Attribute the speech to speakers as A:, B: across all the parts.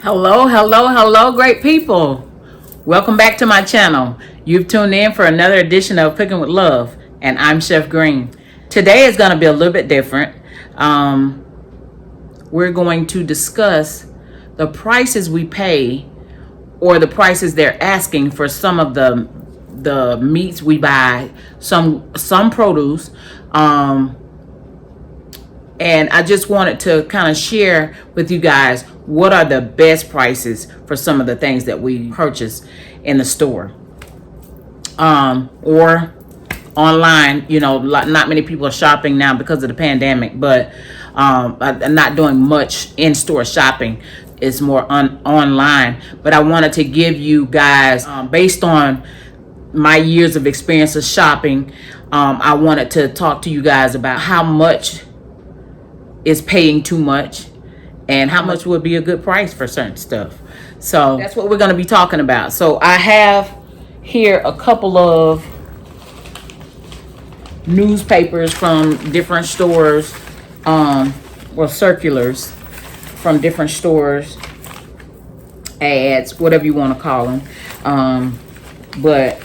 A: Hello, hello, hello, great people. Welcome back to my channel. You've tuned in for another edition of Cooking with Love, and I'm Chef Green. Today is going to be a little bit different. We're going to discuss the prices we pay or the prices they're asking for some of the meats we buy, some produce. And I just wanted to kind of share with you guys what are the best prices for some of the things that we purchase in the store or online. You know, not many people are shopping now because of the pandemic, but I'm not doing much in-store shopping. It's more online. But I wanted to give you guys, based on my years of experience of shopping, I wanted to talk to you guys about how much is paying too much and how much would be a good price for certain stuff. So that's what we're going to be talking about. So I have here a couple of newspapers from different stores, or circulars from different stores, ads, whatever you want to call them. But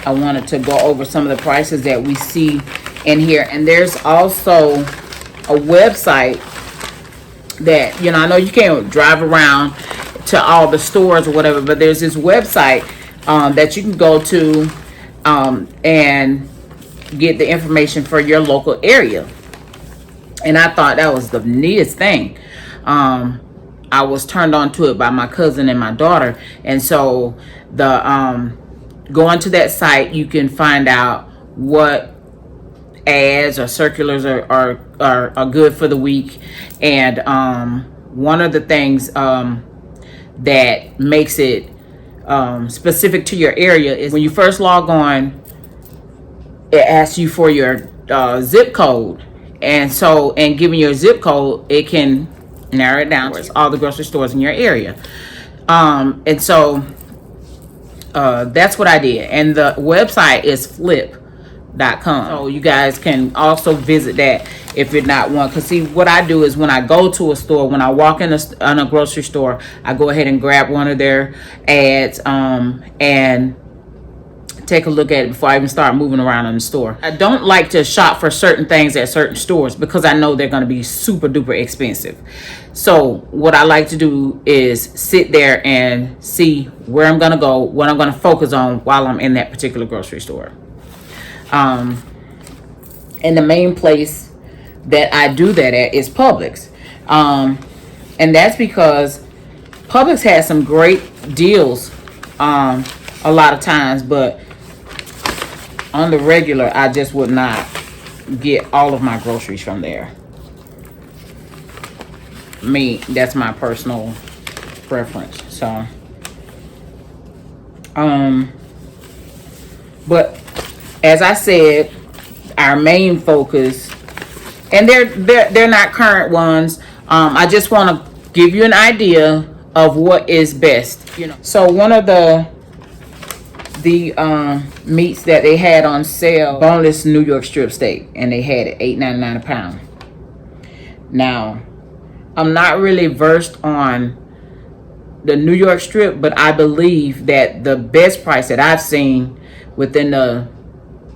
A: I wanted to go over some of the prices that we see in here. And there's also a website that, you know, I know you can't drive around to all the stores or whatever, but there's this website that you can go to and get the information for your local area. And I thought that was the neatest thing. I was turned on to it by my cousin and my daughter. And so going to that site, you can find out what ads or circulars are good for the week. And one of the things that makes it specific to your area is when you first log on, it asks you for your zip code. And so, and giving your zip code, it can narrow it down to all the grocery stores in your area. And so that's what I did. And the website is flip.com. So you guys can also visit that if you're not one. Because see, what I do is when I go to a store, when I walk in a grocery store, I go ahead and grab one of their ads and take a look at it before I even start moving around in the store. I don't like to shop for certain things at certain stores because I know they're going to be super duper expensive. So what I like to do is sit there and see where I'm going to go, what I'm going to focus on while I'm in that particular grocery store. And the main place that I do that at is Publix. And that's because Publix has some great deals a lot of times, but on the regular, I just would not get all of my groceries from there. That's my personal preference. So, but as I said, our main focus, and they're not current ones. I just want to give you an idea of what is best. You know, so one of the meats that they had on sale, boneless New York strip steak, and they had it $8.99 a pound. Now, I'm not really versed on the New York strip, but I believe that the best price that I've seen within the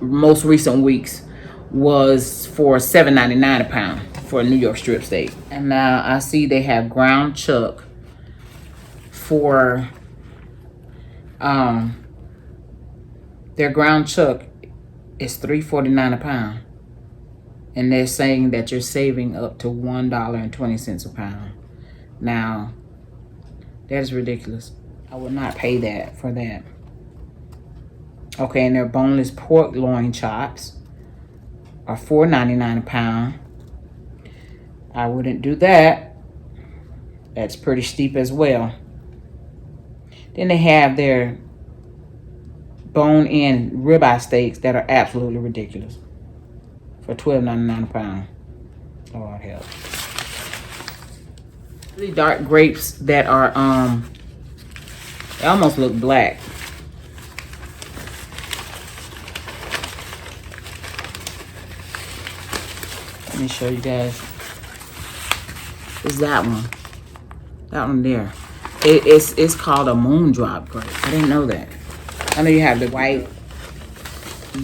A: most recent weeks was for $7.99 a pound for a New York strip steak. And now I see they have ground chuck for their ground chuck is $3.49 a pound, and they're saying that you're saving up to $1.20 a pound. Now that is ridiculous. I would not pay that for that. Okay, and their boneless pork loin chops are $4.99 a pound. I wouldn't do that. That's pretty steep as well. Then they have their bone-in ribeye steaks that are absolutely ridiculous for $12.99 a pound. Lord help. Really dark grapes that are they almost look black. Let me show you guys. is that one. That one there. It's called a moondrop grape. I didn't know that. I know you have the white,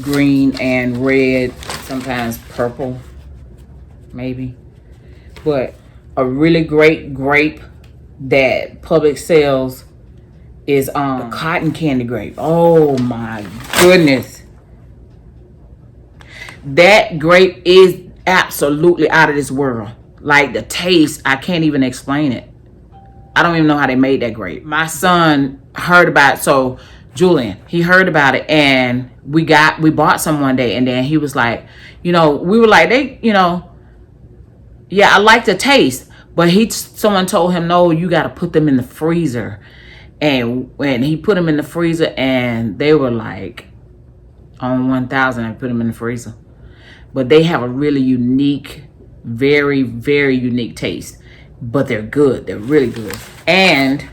A: green, and red, sometimes purple, maybe. But a really great grape that Publix sells is the cotton candy grape. Oh my goodness. That grape is absolutely out of this world. Like the taste, I can't even explain it. I don't even know how they made that grape. My son heard about it, so Julian, he heard about it, and we bought some one day, and then he was like, we were like, yeah, I like the taste, but someone told him, no, you got to put them in the freezer. And when he put them in the freezer, and they were like on 1,000, I put them in the freezer. But they have a really unique, very, very unique taste. But they're good. They're really good. And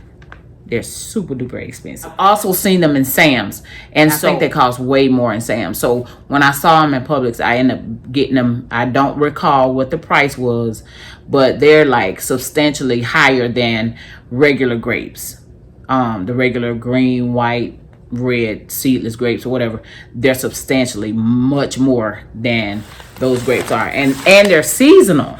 A: they're super duper expensive. I've also seen them in Sam's. And I think they cost way more in Sam's. So when I saw them in Publix, I ended up getting them. I don't recall what the price was, but they're like substantially higher than regular grapes. The regular green, white, red, seedless grapes or whatever. They're substantially much more than those grapes are. And they're seasonal.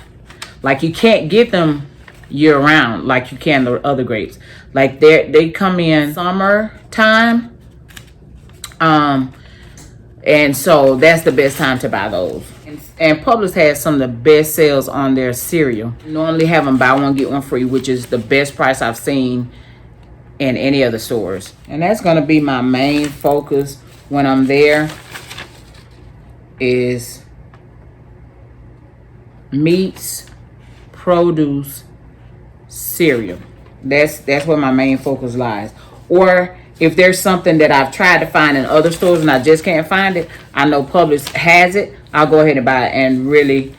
A: Like you can't get them year round like you can the other grapes. Like they come in summertime, and so that's the best time to buy those. And Publix has some of the best sales on their cereal. Normally have them buy one get one free, which is the best price I've seen in any of the stores. And that's going to be my main focus when I'm there, is meats, produce, cereal. That's where my main focus lies. Or if there's something that I've tried to find in other stores and I just can't find it, I know Publix has it, I'll go ahead and buy it. And really,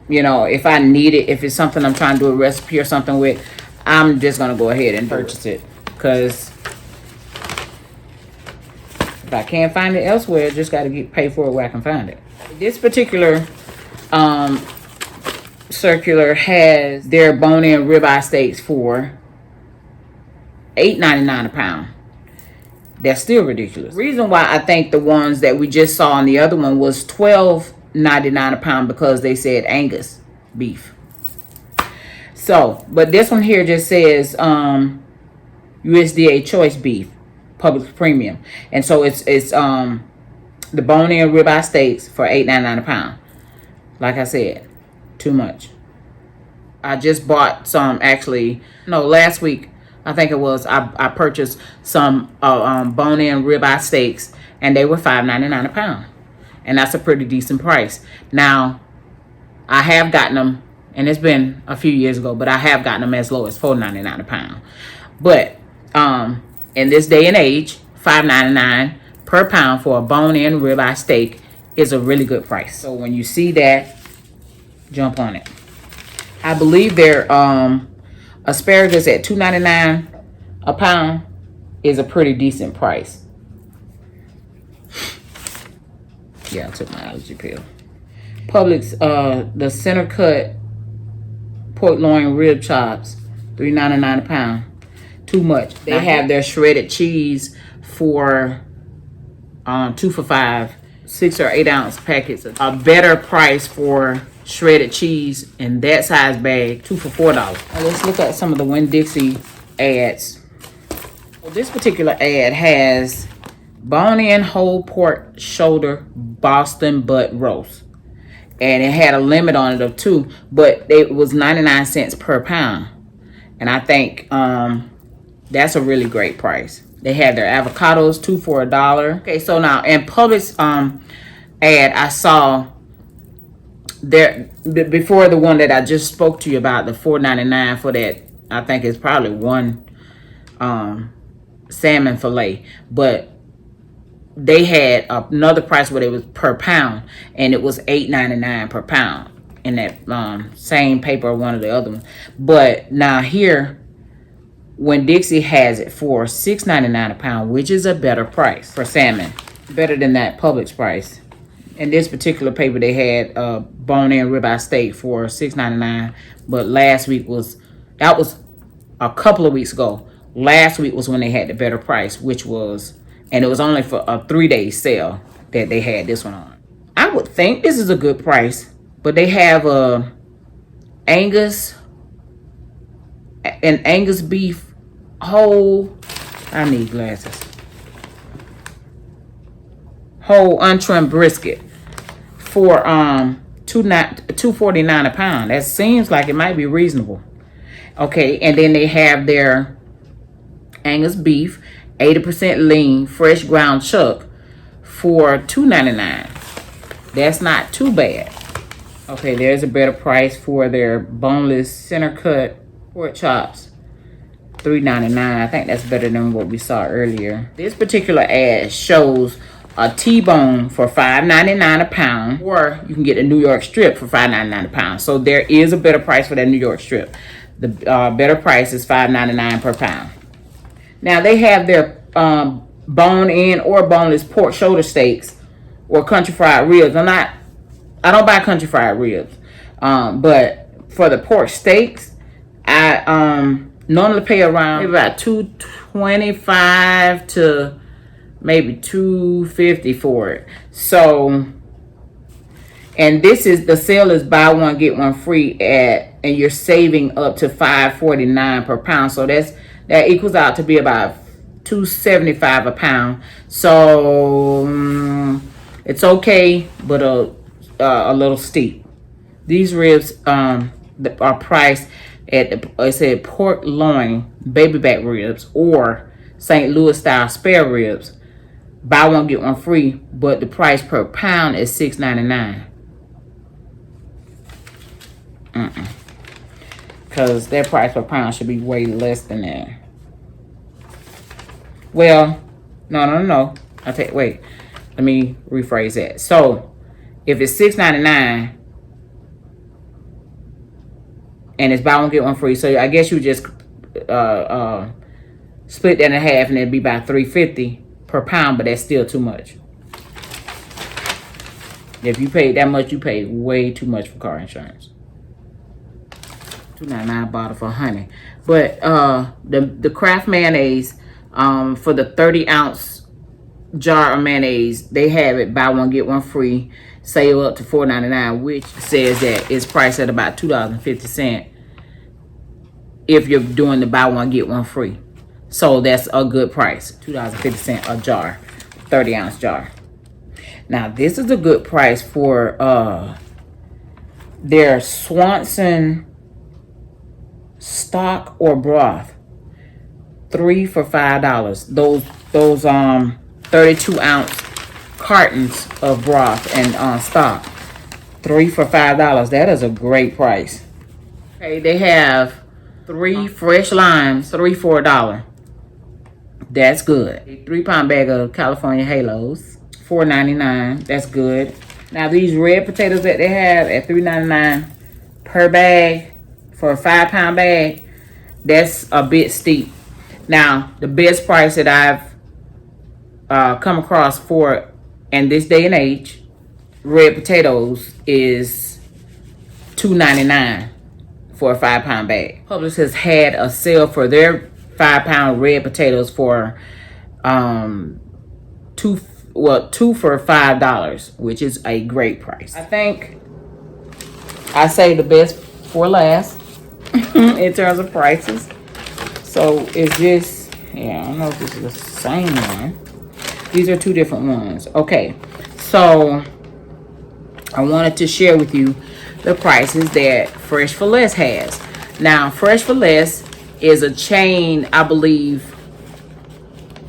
A: if I need it, if it's something I'm trying to do a recipe or something with, I'm just going to go ahead and purchase it. Because if I can't find it elsewhere, I just got to pay for it where I can find it. This particular circular has their bone-in ribeye steaks for $8.99 a pound. That's still ridiculous. The reason why I think the ones that we just saw on the other one was $12.99 a pound, because they said Angus beef. So, but this one here just says USDA choice beef, Publix premium, and so it's the bone-in ribeye steaks for $8.99 a pound. Like I said, too much. I just bought some, actually, no, last week I think it was. I purchased some bone-in ribeye steaks, and they were $5.99 a pound, and that's a pretty decent price. Now, I have gotten them, and it's been a few years ago, but I have gotten them as low as $4.99 a pound. But in this day and age, $5.99 per pound for a bone-in ribeye steak is a really good price. So when you see that, jump on it. I believe their asparagus at $2.99 a pound is a pretty decent price. Yeah, I took my allergy pill. Publix, the center cut pork loin rib chops, $3.99 a pound. Too much. They have their shredded cheese for 2 for $5, 6 or 8 ounce packets. A better price for shredded cheese in that size bag, 2 for $4. Now let's look at some of the Winn-Dixie ads. Well, this particular ad has bone-in whole pork shoulder Boston butt roast, and it had a limit on it of 2, but it was 99 cents per pound, and I think that's a really great price. They had their avocados 2 for $1. Okay, so now in Publix ad, I saw there before the one that I just spoke to you about, the $4.99 for that. I think it's probably one salmon fillet, but they had another price where it was per pound, and it was $8.99 per pound in that same paper or one of the other ones. But now here, Winn-Dixie has it for $6.99 a pound, which is a better price for salmon, better than that Publix price. In this particular paper, they had bone-in ribeye steak for $6.99. But last week that was a couple of weeks ago. Last week was when they had the better price, which was, and it was only for a 3-day sale that they had this one on. I would think this is a good price, but they have Angus beef whole. I need glasses. Whole untrimmed brisket for $2.49 a pound. That seems like it might be reasonable. Okay, and then they have their Angus beef, 80% lean, fresh ground chuck for $2.99. That's not too bad. Okay, there's a better price for their boneless center cut pork chops, $3.99. I think that's better than what we saw earlier. This particular ad shows a T-bone for $5.99 a pound, or you can get a New York strip for $5.99 a pound. So there is a better price for that New York strip. The better price is $5.99 per pound. Now they have their bone-in or boneless pork shoulder steaks or country fried ribs. I don't buy country fried ribs, but for the pork steaks, I normally pay around maybe about $2.25 to maybe $2.50 for it. So, and this is, the sale is buy one get one free and you're saving up to $5.49 per pound. So that equals out to be about $2.75 a pound. So it's okay, but a little steep. These ribs are priced at it said pork loin baby back ribs or St. Louis style spare ribs. Buy one get one free, but the price per pound is $6.99. Because their price per pound should be way less than that. Well, no. Wait. Let me rephrase that. So, if it's $6.99 and it's buy one get one free, so I guess you just split that in half, and it'd be about $3.50 per pound, but that's still too much. If you paid that much, you paid way too much for car insurance. $2.99 bottle for honey. But the Kraft mayonnaise, for the 30-ounce jar of mayonnaise, they have it buy one get one free, save up to $4.99, which says that it's priced at about $2.50 if you're doing the buy one get one free. So that's a good price, $2.50 a jar, 30-ounce jar. Now this is a good price for their Swanson stock or broth, 3 for $5. Those 32-ounce cartons of broth and stock, 3 for $5. That is a great price. Okay, they have 3 fresh limes, 3 for $1. That's good. A 3-pound bag of California Halos, $4.99. That's good. Now these red potatoes that they have at $3.99 per bag for a 5-pound bag, that's a bit steep. Now the best price that I've come across for in this day and age, red potatoes, is $2.99 for a 5-pound bag. Publix has had a sale for their 5-pound red potatoes for two for $5, which is a great price. I think I say the best for last in terms of prices. So it's just, yeah, I don't know if this is the same one. These are two different ones. Okay, so I wanted to share with you the prices that Fresh for Less has. Now, Fresh for Less is a chain, I believe,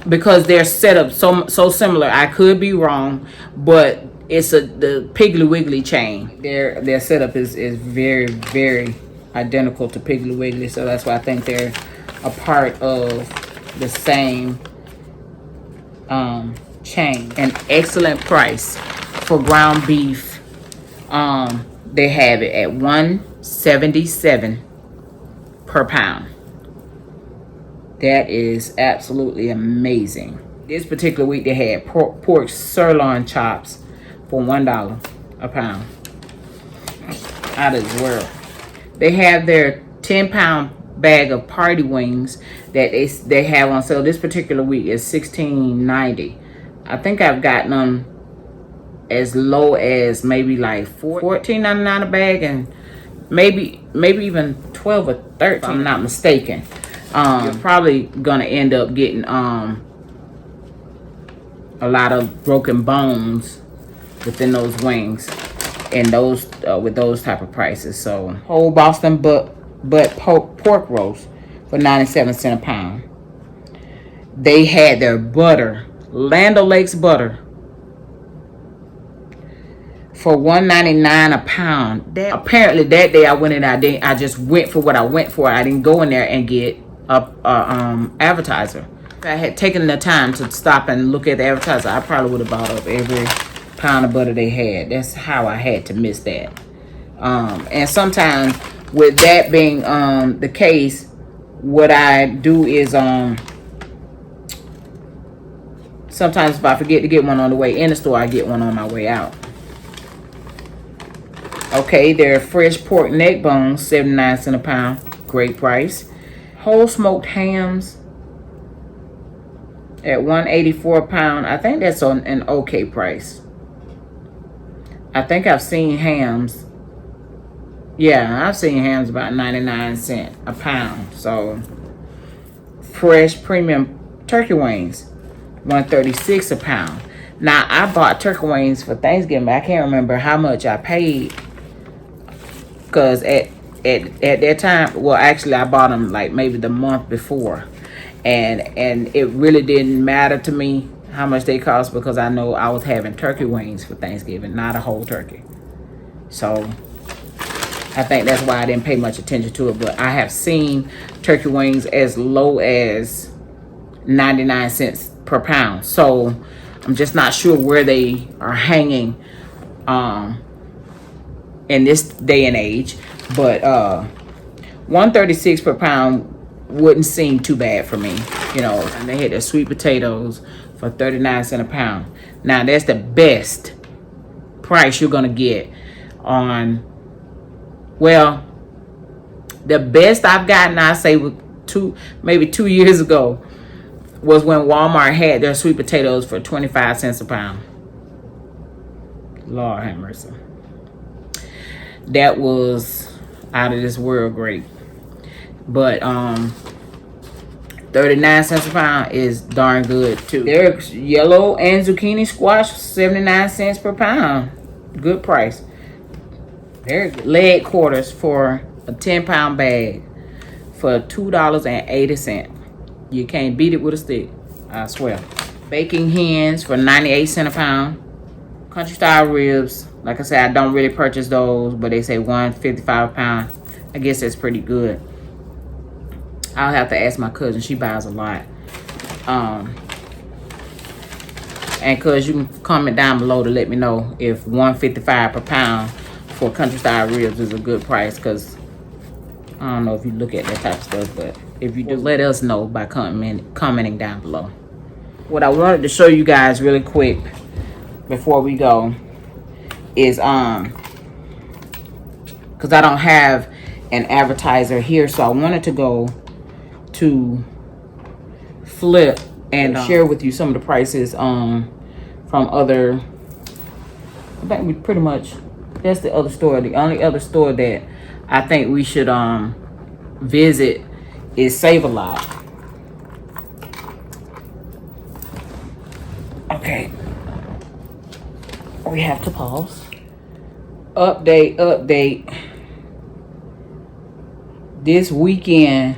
A: because they're set up so similar. I could be wrong, but it's the Piggly Wiggly chain. Their setup is very, very identical to Piggly Wiggly, so that's why I think they're a part of the same chain. An excellent price for ground beef. They have it at $1.77 per pound. That is absolutely amazing. This particular week they had pork sirloin chops for $1 a pound. Out of this world. They have their 10-pound bag of party wings that they have on sale. This particular week is $16.90. I think I've gotten them as low as maybe like $14.99 a bag, and maybe even 12 or 13 if I'm not mistaken. You're probably gonna end up getting a lot of broken bones within those wings and those with those type of prices. So whole Boston butt pork roast for 97 cents a pound. They had their butter, Land O'Lakes butter, for $1.99 a pound. Apparently that day I went in, I just went for what I went for. I didn't go in there and get a advertiser. If I had taken the time to stop and look at the advertiser, I probably would have bought up every pound of butter they had. That's how I had to miss that. And sometimes with that being the case, what I do is sometimes if I forget to get one on the way in the store, I get one on my way out. Okay, they're fresh pork neck bones, 79 cents a pound. Great price. Whole smoked hams at $1.84 a pound. I think that's on an okay price. I think I've seen hams. Yeah, I've seen hams about 99 cents a pound. So, fresh premium turkey wings, $1.36 a pound. Now, I bought turkey wings for Thanksgiving, but I can't remember how much I paid. Because at that time, well, actually, I bought them like maybe the month before. And it really didn't matter to me how much they cost, because I know I was having turkey wings for Thanksgiving, not a whole turkey. So I think that's why I didn't pay much attention to it. But I have seen turkey wings as low as 99 cents per pound. So I'm just not sure where they are hanging in this day and age. But $1.36 per pound wouldn't seem too bad for me, you know. And they had their sweet potatoes for 39 cents a pound. Now that's the best price you're gonna get on, well, the best I've gotten, I say, with maybe 2 years ago, was when Walmart had their sweet potatoes for 25 cents a pound. Lord have mercy. That was out of this world great. But 39 cents a pound is darn good too. There's yellow and zucchini squash, 79 cents per pound. Good price. Very good. Leg quarters for a 10-pound bag for $2.80. You can't beat it with a stick, I swear. Baking hens for 98 cents a pound. Country style ribs, like I said, I don't really purchase those, but they say $1.55 a pound. I guess that's pretty good. I'll have to ask my cousin. She buys a lot. And cuz you can comment down below to let me know if $1.55 per pound for country style ribs is a good price, because I don't know if you look at that type of stuff, but if you do, let us know by commenting down below. What I wanted to show you guys really quick before we go is because I don't have an advertiser here, so I wanted to go to Flip and share with you some of the prices from other. I think we pretty much, that's the other store. The only other store that I think we should visit is Save-A-Lot. Okay, we have to pause. Update. This weekend,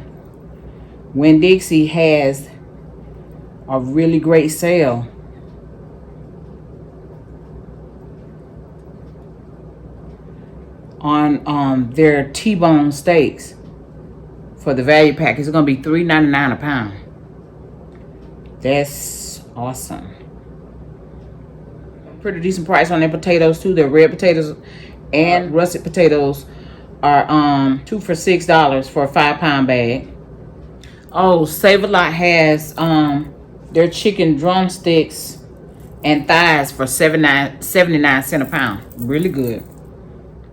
A: Winn-Dixie has a really great sale. On their T-bone steaks for the value pack. It's gonna be $3.99 a pound. That's awesome. Pretty decent price on their potatoes too. Their red potatoes and russet potatoes are 2 for $6 for a 5-pound bag. Oh, Save-A-Lot has their chicken drumsticks and thighs for 79 cents a pound. Really good.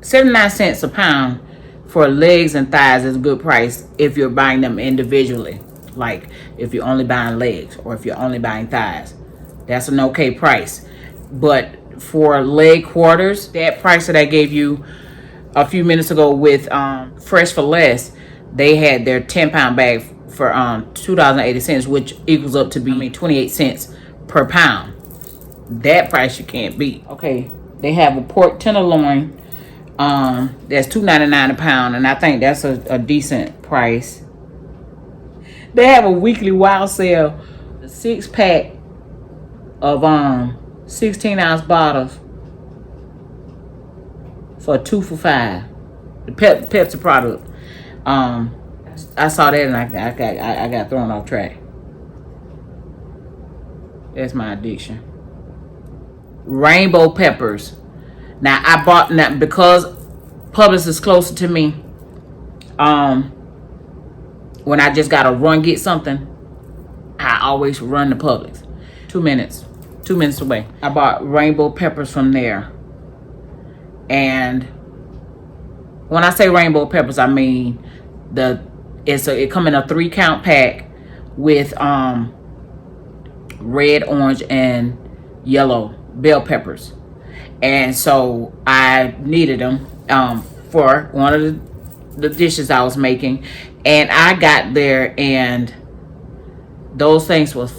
A: 79 cents a pound for legs and thighs is a good price if you're buying them individually. Like if you're only buying legs or if you're only buying thighs. That's an okay price. But for leg quarters, that price that I gave you a few minutes ago with Fresh for Less, they had their 10-pound bag for $2.80, which equals up to be 28 cents per pound. That price you can't beat. Okay, they have a pork tenderloin that's $2.99 a pound, and I think that's a decent price. They have a weekly wild sale, a 6-pack of 16-ounce bottles for 2 for $5. The Pepsi product. I saw that and I got thrown off track. That's my addiction. Rainbow peppers. Now I bought that because Publix is closer to me. When I just gotta run get something, I always run to Publix. 2 minutes away. I bought rainbow peppers from there. And when I say rainbow peppers, I mean it come in a 3-count pack with red, orange, and yellow bell peppers. And so I needed them for one of the dishes I was making, and I got there and those things was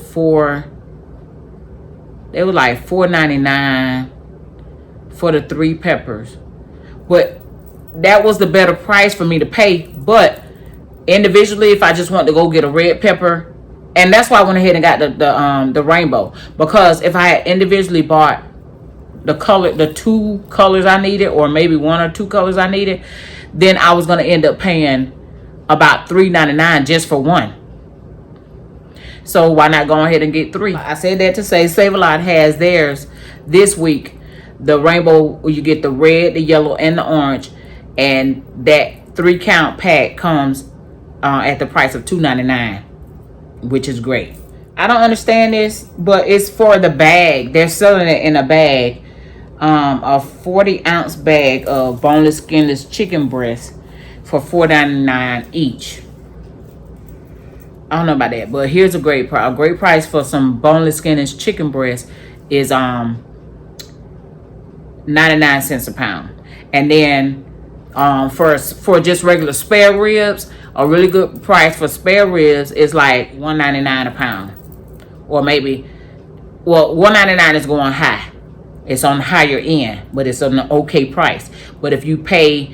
A: they were like $4.99 for the 3 peppers. But that was the better price for me to pay. But individually, if I just want to go get a red pepper, and that's why I went ahead and got the rainbow, because if I had individually bought the 2 colors I needed, or maybe 1 or 2 colors I needed, then I was going to end up paying about $3.99 just for 1. So why not go ahead and get 3? I said that to say Save-A-Lot has theirs this week. The rainbow, you get the red, the yellow, and the orange, and that 3-count pack comes at the price of $2.99, which is great. I don't understand this, but it's for the bag. They're selling it in a bag, a 40-ounce bag of boneless, skinless chicken breasts for $4.99 each. I don't know about that, but here's a great price. A great price for some boneless, skinless chicken breast is 99 cents a pound. And then for just regular spare ribs, a really good price for spare ribs is like $1.99 a pound. Or maybe, well, $1.99 is going high. It's on the higher end, but it's on an okay price. But if you pay,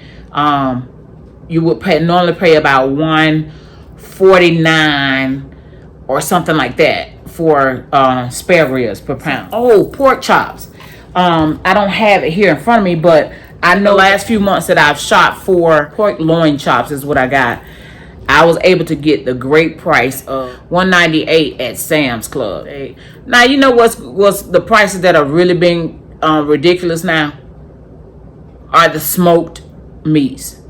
A: you would normally pay about $1.49 or something like that for spare ribs per pound. Oh, pork chops. I don't have it here in front of me, but I know last few months that I've shopped for pork loin chops is what I got. I was able to get the great price of $1.98 at Sam's Club. Now, you know what's the prices that are really being ridiculous now? Are the smoked meats.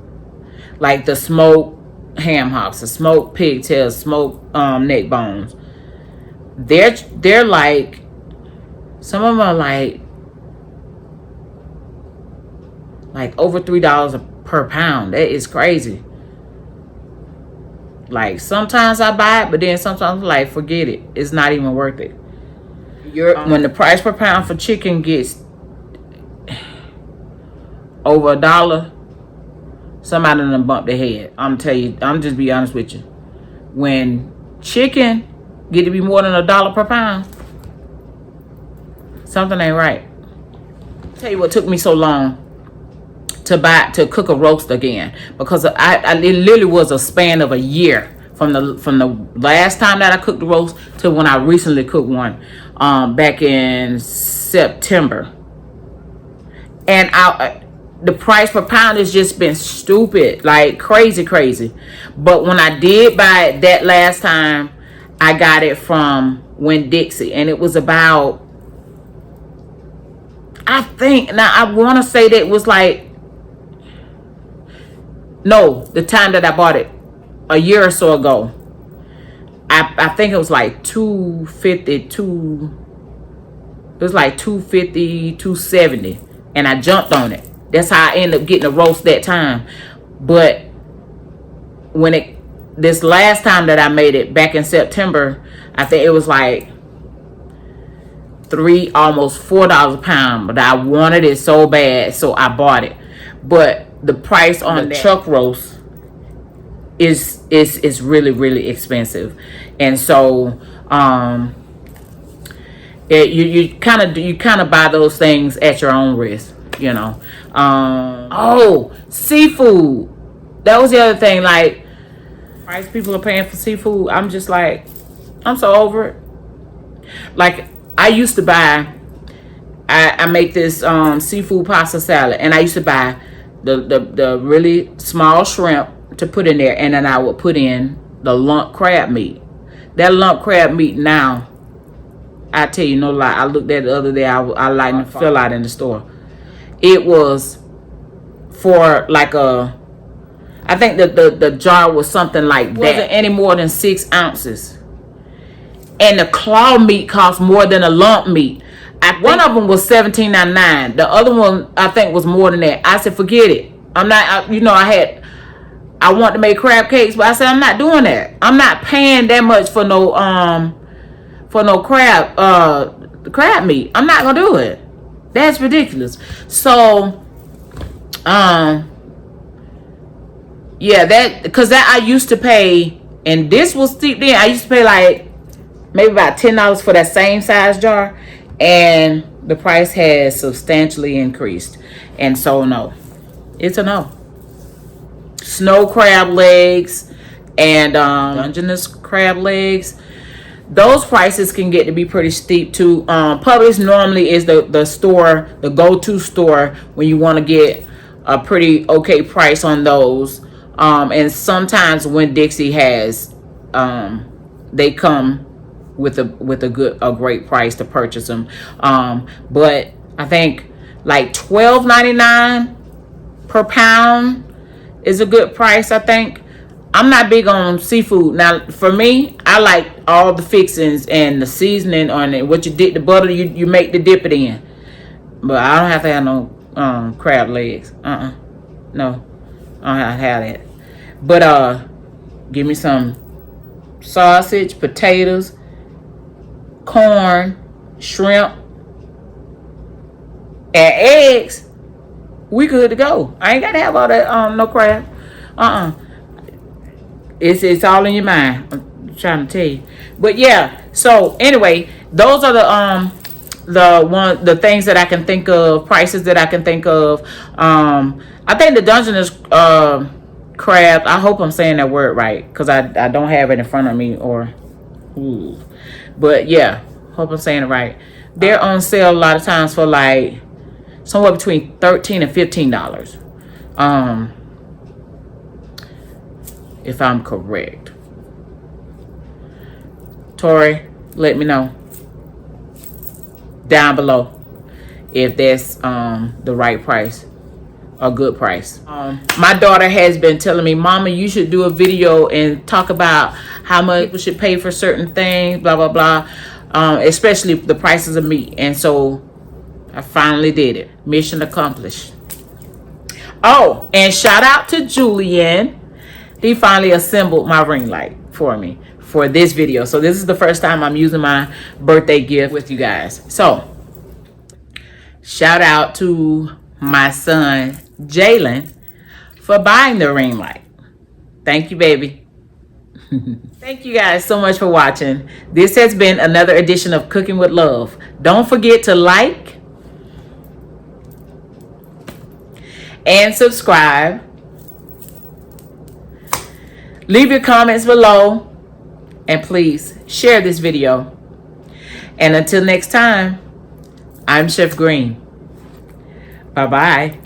A: Like the smoked ham hocks, the smoked pigtails, smoked neck bones. They're like, some of them are like over $3 per pound. That is crazy. Like, sometimes I buy it, but then sometimes I'm like, forget it. It's not even worth it. When the price per pound for chicken gets over $1, somebody done bumped their head. I'm just be honest with you. When chicken get to be more than $1 per pound, something ain't right. I'll tell you what took me so long to cook a roast again, because it literally was a span of a year from the last time that I cooked the roast to when I recently cooked one back in September. And the price per pound has just been stupid, like crazy. But when I did buy it that last time, I got it from Winn-Dixie, and it was about, I want to say that it was like, no, the time that I bought it a year or so ago, I think it was like $2.50, It was like 250, 270, and I jumped on it. That's how I ended up getting a roast that time. But when this last time that I made it back in September, I think it was like almost $4 a pound. But I wanted it so bad, so I bought it. But the price on the chuck roast is really, really expensive, and so you kind of buy those things at your own risk, you know. Oh, seafood. That was the other thing. Like, price people are paying for seafood. I'm just like, I'm so over it. Like, I used to buy. I make this seafood pasta salad, and I used to buy the really small shrimp to put in there, and then I would put in the lump crab meat. That lump crab meat now, I tell you no lie, I looked at it the other day. I lightened the fill out in the store. It was for like I think that the jar was something like that. It wasn't any more than 6 ounces. And the claw meat cost more than a lump meat. One of them was $17.99. The other one, I think, was more than that. I said, forget it. I'm not, I want to make crab cakes, but I said, I'm not doing that. I'm not paying that much for no crab meat. I'm not gonna do it. That's ridiculous. So, yeah, because I used to pay, and this was steep then. I used to pay like maybe about $10 for that same size jar, and the price has substantially increased. And so, no, it's a no. Snow crab legs and Dungeness crab legs, those prices can get to be pretty steep too. Publix normally is the store, the go-to store when you want to get a pretty okay price on those. And sometimes when Dixie has, they come with a great price to purchase them. But I think like $12.99 per pound is a good price, I think. I'm not big on seafood. Now, for me, I like all the fixings and the seasoning on it. What you dip the butter, you make the dip it in. But I don't have to have no crab legs. No, I don't have that. But give me some sausage, potatoes, corn, shrimp, and eggs. We good to go. I ain't gotta have all that no crab. It's all in your mind. I'm trying to tell you. But yeah, so anyway, those are the things that I can think of, prices that I can think of. I think the Dungeness crab, I hope I'm saying that word right, because I don't have it in front of me, but yeah, hope I'm saying it right. They're on sale a lot of times for like somewhere between $13 and $15. If I'm correct. Tori, let me know down below if that's the right price, a good price. My daughter has been telling me, Mama, you should do a video and talk about how much people should pay for certain things, blah blah blah, especially the prices of meat. And so I finally did it. Mission accomplished. Oh, and shout out to Julian. He finally assembled my ring light for me for this video. So this is the first time I'm using my birthday gift with you guys. So shout out to my son, Jalen, for buying the ring light. Thank you, baby. Thank you guys so much for watching. This has been another edition of Cooking with Love. Don't forget to like and subscribe. Leave your comments below, and please share this video. And until next time, I'm Chef Green. Bye-bye.